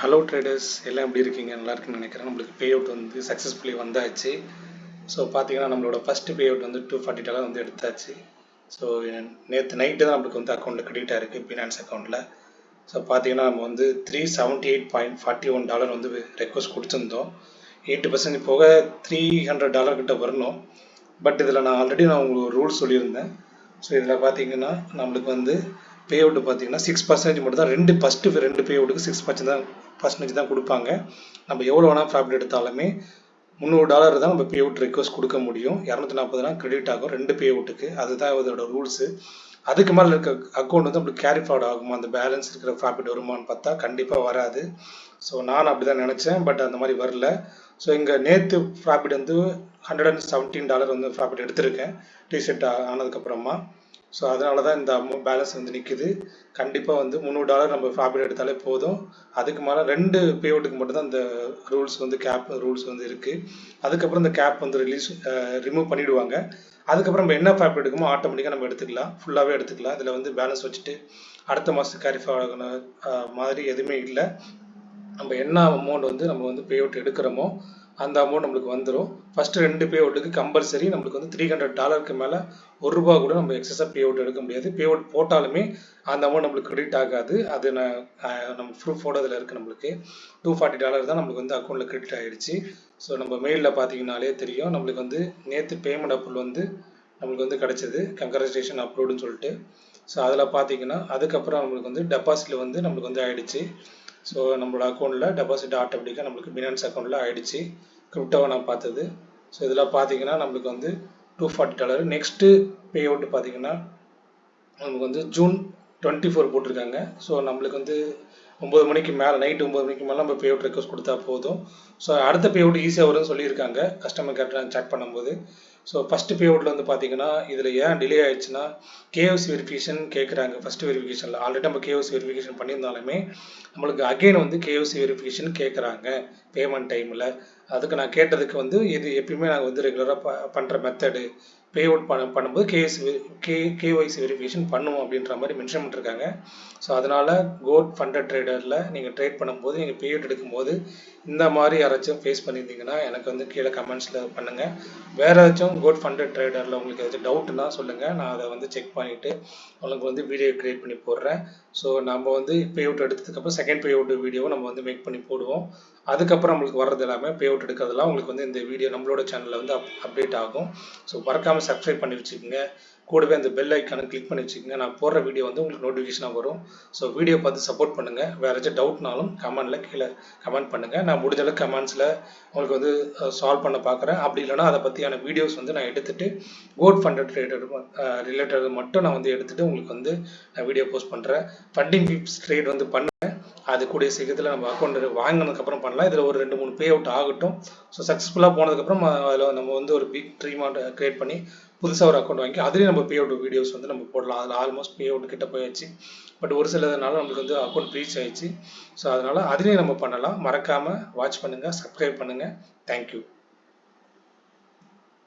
Hello traders எல்லாம் எப்படி இருக்கீங்க? நல்லா இருக்குன்னு நினைக்கிறேன். நம்மளுக்கு பே அவுட் வந்து சக்ஸஸ்ஃபுல்லி வந்தாச்சு. ஸோ பார்த்தீங்கன்னா நம்மளோட ஃபஸ்ட்டு பே அவுட் வந்து $240 வந்து எடுத்தாச்சு. ஸோ நேற்று நைட்டு தான் நம்மளுக்கு வந்து அக்கௌண்ட்டில் கிரெடிட் ஆயிருக்கு ஃபினான்ஸ் அக்கௌண்ட்டில். ஸோ பார்த்தீங்கன்னா நம்ம வந்து $378.41 வந்து ரெக்வஸ்ட் கொடுத்துருந்தோம். 8% போக $300 கிட்ட வரணும். பட் இதில் நான் உங்களுக்கு ஒரு ரூல் சொல்லியிருந்தேன். ஸோ இதில் பார்த்தீங்கன்னா நம்மளுக்கு வந்து பே அவுட் பார்த்தீங்கன்னா 6% மட்டும் தான் ரெண்டு பே அவுட்டுக்கு 6% தான் கொடுப்பாங்க. நம்ம எவ்வளோ வேணால் ப்ராஃபிட் எடுத்தாலுமே $300 தான் நம்ம பே அவுட் ரெக்வஸ்ட் கொடுக்க முடியும். 240 கிரெடிட் ஆகும் ரெண்டு பே அவுட்டுக்கு. அதுதான் இதோட ரூல்ஸு. அதுக்கு மேலே இருக்க அக்கௌண்ட் வந்து நம்மளுக்கு கேரி ஃபார்வர்ட் ஆகுமா, அந்த பேலன்ஸ் இருக்கிற ப்ராஃபிட் வருமானு பார்த்தா கண்டிப்பாக வராது. ஸோ நான் அப்படி தான் நினச்சேன், பட் அந்த மாதிரி வரல. ஸோ இங்கே நேற்று ப்ராஃபிட் வந்து $117 வந்து ப்ராஃபிட் எடுத்திருக்கேன் ரீசெட் ஆனதுக்கப்புறமா. ஸோ அதனால தான் இந்த பேலன்ஸ் வந்து நிற்குது. கண்டிப்பாக வந்து $300 நம்ம ப்ராஃபிட் எடுத்தாலே போதும். அதுக்கு மேலே ரெண்டு பே அவுட்டுக்கு மட்டும்தான் இந்த ரூல்ஸ் வந்து கேப் ரூல்ஸ் வந்து இருக்குது. அதுக்கப்புறம் இந்த கேப் வந்து ரிமூவ் பண்ணிவிடுவாங்க. அதுக்கப்புறம் நம்ம என்ன ப்ராஃபிட் எடுக்குமோ ஆட்டோமேட்டிக்காக நம்ம எடுத்துக்கலாம், ஃபுல்லாகவே எடுத்துக்கலாம். இதில் வந்து பேலன்ஸ் வச்சுட்டு அடுத்த மாதத்துக்கு கேரி ஃபார்வர்ட் மாதிரி எதுவுமே இல்லை. நம்ம என்ன அமௌண்ட் வந்து நம்ம வந்து பே அவுட் எடுக்கிறோமோ அந்த அமௌண்ட் நம்மளுக்கு வந்துடும். ஃபஸ்ட்டு ரெண்டு பே அவுட்டுக்கு கம்பல்சரி நம்மளுக்கு வந்து $300 மேலே $1 கூட நம்ம எக்ஸஸாக பே அவுட் எடுக்க முடியாது. பே அவுட் போட்டாலுமே அந்த அமௌண்ட் நம்மளுக்கு கிரெடிட் ஆகாது. அது நம்ம ப்ரூஃபோட இதில் இருக்குது. நம்மளுக்கு $240 தான் நம்மளுக்கு வந்து அக்கௌண்ட்டில் கிரெடிட் ஆகிடுச்சு. ஸோ நம்ம மெயிலில் பார்த்தீங்கன்னாலே தெரியும். நம்மளுக்கு வந்து நேற்று பேமெண்ட் அப்ரூவல் வந்து நம்மளுக்கு வந்து கிடச்சிது, கங்க்ராச்சுலேஷன் அப்ரூவ்டுன்னு சொல்லிட்டு. ஸோ அதில் பார்த்தீங்கன்னா அதுக்கப்புறம் நம்மளுக்கு வந்து டெபாசிட்டில் வந்து நம்மளுக்கு வந்து ஆகிடுச்சு. ஸோ நம்மளோட அக்கௌண்ட்டில் டெபாசிட் ஆட்டோமேட்டிக்காக நம்மளுக்கு பினான்ஸ் அக்கௌண்ட்டில் ஆகிடுச்சு. கிரிப்டோவை நான் பார்த்தது. ஸோ இதில் பார்த்தீங்கன்னா நம்மளுக்கு வந்து $240. நெக்ஸ்ட்டு பே அவுட் பார்த்தீங்கன்னா நமக்கு வந்து June 24 போட்டிருக்காங்க. ஸோ நம்மளுக்கு வந்து 9 மணிக்கு மேலே, நைட்டு 9 மணிக்கு மேலே நம்ம பே அவுட் ரெக்வஸ்ட் கொடுத்தா போதும். ஸோ அடுத்த பே அவுட் ஈஸியாக வரும்னு சொல்லியிருக்காங்க கஸ்டமர் கேர் நான் சேட் பண்ணும்போது. ஸோ ஃபஸ்ட்டு பே அவுட்டில் வந்து பார்த்தீங்கன்னா இதில் ஏன் டிலே ஆயிடுச்சுன்னா KYC வெரிஃபிகேஷன் கேட்குறாங்க. ஃபஸ்ட்டு வெரிஃபிகேஷனில் ஆல்ரெடி நம்ம KYC வெரிஃபிகேஷன் பண்ணியிருந்தாலுமே நம்மளுக்கு அகெயின் வந்து KYC வெரிஃபிகேஷன் கேட்குறாங்க பேமெண்ட் டைமில். அதுக்கு நான் கேட்டதுக்கு வந்து இது எப்பயுமே நாங்கள் வந்து ரெகுலராக பண்ணுற மெத்தடு, பே அவுட் பண்ணும்போது KYC வெரிஃபிகேஷன் பண்ணுவோம் அப்படின்ற மாதிரி மென்ஷன் பண்ணிருக்காங்க. ஸோ அதனால் கோட் ஃபண்டட் ட்ரேடரில் நீங்கள் ட்ரேட் பண்ணும்போது நீங்கள் பே அவுட் எடுக்கும்போது இந்த மாதிரி யாராச்சும் ஃபேஸ் பண்ணியிருந்தீங்கன்னா எனக்கு வந்து கீழே கமெண்ட்ஸில் பண்ணுங்கள். வேறு ஏதாச்சும் கோட் ஃபண்டட் ட்ரேடரில் உங்களுக்கு ஏதாச்சும் டவுட்னா சொல்லுங்கள், நான் அதை வந்து செக் பண்ணிவிட்டு உங்களுக்கு வந்து வீடியோ க்ரியேட் பண்ணி போடுறேன். ஸோ நம்ம வந்து பே அவுட் எடுத்ததுக்கப்புறம் செகண்ட் பே அவுட் வீடியோவை நம்ம வந்து மேக் பண்ணி போடுவோம். அதுக்கப்புறம் நம்மளுக்கு வர்றது எல்லாமே பே அவுட் எடுக்கிறதுலாம் உங்களுக்கு வந்து இந்த வீடியோ நம்மளோட சேனலில் வந்து அப்டேட் ஆகும். ஸோ மறக்காமல் சப்ஸ்கிரைப் பண்ணி வச்சுக்கோங்க. கூடவே அந்த பெல் ஐக்கானை கிளிக் பண்ணி வச்சுக்கோங்க. நான் போடுற வீடியோ வந்து உங்களுக்கு நோட்டிஃபிகேஷனாக வரும். ஸோ வீடியோ பார்த்து சப்போர்ட் பண்ணுங்கள். வேறு ஏதாச்சும் டவுட்னாலும் கமெண்டில் கீழே கமெண்ட் பண்ணுங்கள். நான் முடிஞ்ச அளவுக்கு கமெண்ட்ஸில் உங்களுக்கு வந்து சால்வ் பண்ண பார்க்குறேன். அப்படி இல்லைனா அதை பற்றியான வீடியோஸ் வந்து நான் எடுத்துகிட்டு கோட் ஃபண்டட் ட்ரேடர் ரிலேட்டட் மட்டும் நான் வந்து எடுத்துகிட்டு உங்களுக்கு வந்து நான் வீடியோ போஸ்ட் பண்ணுறேன். ஃபண்டிங் டிப்ஸ் ட்ரேட் வந்து பண்ணுறேன். அது கூடிய சீக்கிரத்தில் நம்ம அக்கௌண்ட் வாங்கினதுக்கப்புறம் பண்ணலாம். இதில் ஒரு 2-3 பே அவுட் ஆகட்டும். ஸோ சக்ஸஸ்ஃபுல்லாக போனதுக்கப்புறம் அதில் நம்ம வந்து ஒரு பிக் ட்ரீமாக க்ரியேட் பண்ணி புதுசாக ஒரு அக்கௌண்ட் வாங்கி அதுலேயும் நம்ம பே அவுட் வீடியோஸ் வந்து நம்ம போடலாம். அதில் ஆல்மோஸ்ட் பே அவுட் கிட்ட போயாச்சு. பட் ஒரு சிலதுனால நம்மளுக்கு வந்து அக்கௌண்ட் ரீச் ஆயிடுச்சு. ஸோ அதனால் அதுலேயும் நம்ம பண்ணலாம். மறக்காமல் வாட்ச் பண்ணுங்கள், சப்ஸ்கிரைப் பண்ணுங்கள். தேங்க்யூ.